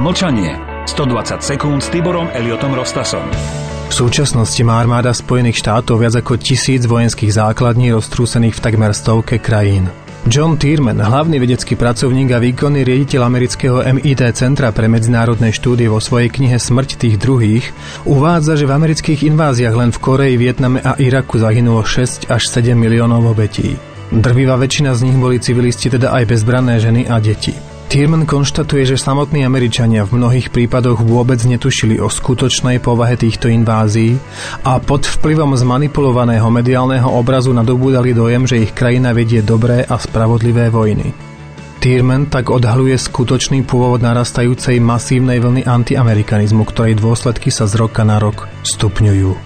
Mlčanie. 120 sekúnd s Tiborom Elliotom Rostasom. V súčasnosti má armáda Spojených štátov viac ako 1000 vojenských základní roztrúsených v takmer 100 krajín. John Tierman, hlavný vedecký pracovník a výkonný riaditeľ amerického MIT Centra pre medzinárodné štúdie vo svojej knihe Smrť tých druhých, uvádza, že v amerických inváziách len v Kórei, Vietname a Iraku zahynulo 6 až 7 miliónov obetí. Drvivá väčšina z nich boli civilisti, teda aj bezbranné ženy a deti. Tierman konštatuje, že samotní Američania v mnohých prípadoch vôbec netušili o skutočnej povahe týchto invázií a pod vplyvom zmanipulovaného mediálneho obrazu nadobúdali dojem, že ich krajina vedie dobré a spravodlivé vojny. Tierman tak odhaľuje skutočný pôvod narastajúcej masívnej vlny antiamerikanizmu, ktorej dôsledky sa z roka na rok stupňujú.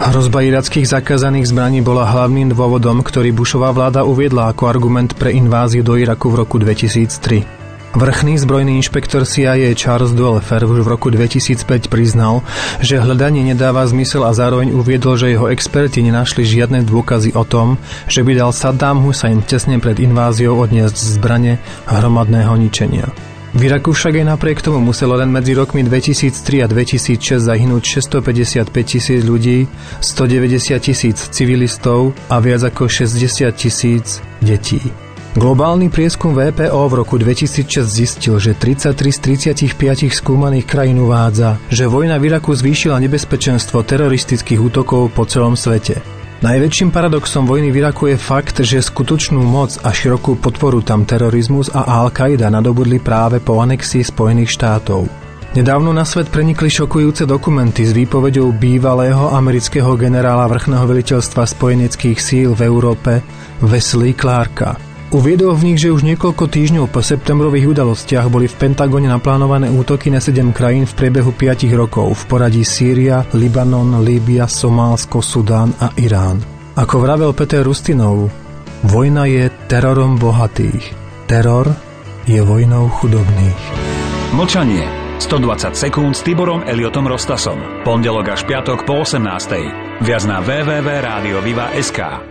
Hrozba irackých zakázaných zbraní bola hlavným dôvodom, ktorý Bushová vláda uviedla ako argument pre inváziu do Iraku v roku 2003. Vrchný zbrojný inšpektor CIA Charles Duelfer už v roku 2005 priznal, že hľadanie nedáva zmysel a zároveň uviedol, že jeho experti nenašli žiadne dôkazy o tom, že by dal Saddam Hussein tesne pred inváziou odniesť zbrane hromadného ničenia. V Iraku však aj napriek tomu muselo len medzi rokmi 2003 a 2006 zahynúť 655 000 ľudí, 190 000 civilistov a viac ako 60 000 detí. Globálny prieskum VPO v roku 2006 zistil, že 33 z 35 skúmaných krajín uvádza, že vojna v Iraku zvýšila nebezpečenstvo teroristických útokov po celom svete. Najväčším paradoxom vojny v Iraku je fakt, že skutočnú moc a širokú podporu tam terorizmus a Al-Qaida nadobudli práve po anexii Spojených štátov. Nedávno na svet prenikli šokujúce dokumenty s výpovedou bývalého amerického generála vrchného veliteľstva spojeneckých síl v Európe Wesley Clarka. Uviedol v nich, že už niekoľko týždňov po septembrových udalostiach boli v Pentagone naplánované útoky na 7 krajín v priebehu 5 rokov v poradí Sýria, Libanon, Líbia, Somálsko, Sudán a Irán. Ako vravel Peter Rustinov, vojna je terorom bohatých. Teror je vojnou chudobných. Mlčanie. 120 sekúnd s Tiborom Elliotom Rostasom. Pondelok až piatok po 18:00. Viac na www.radioviva.sk.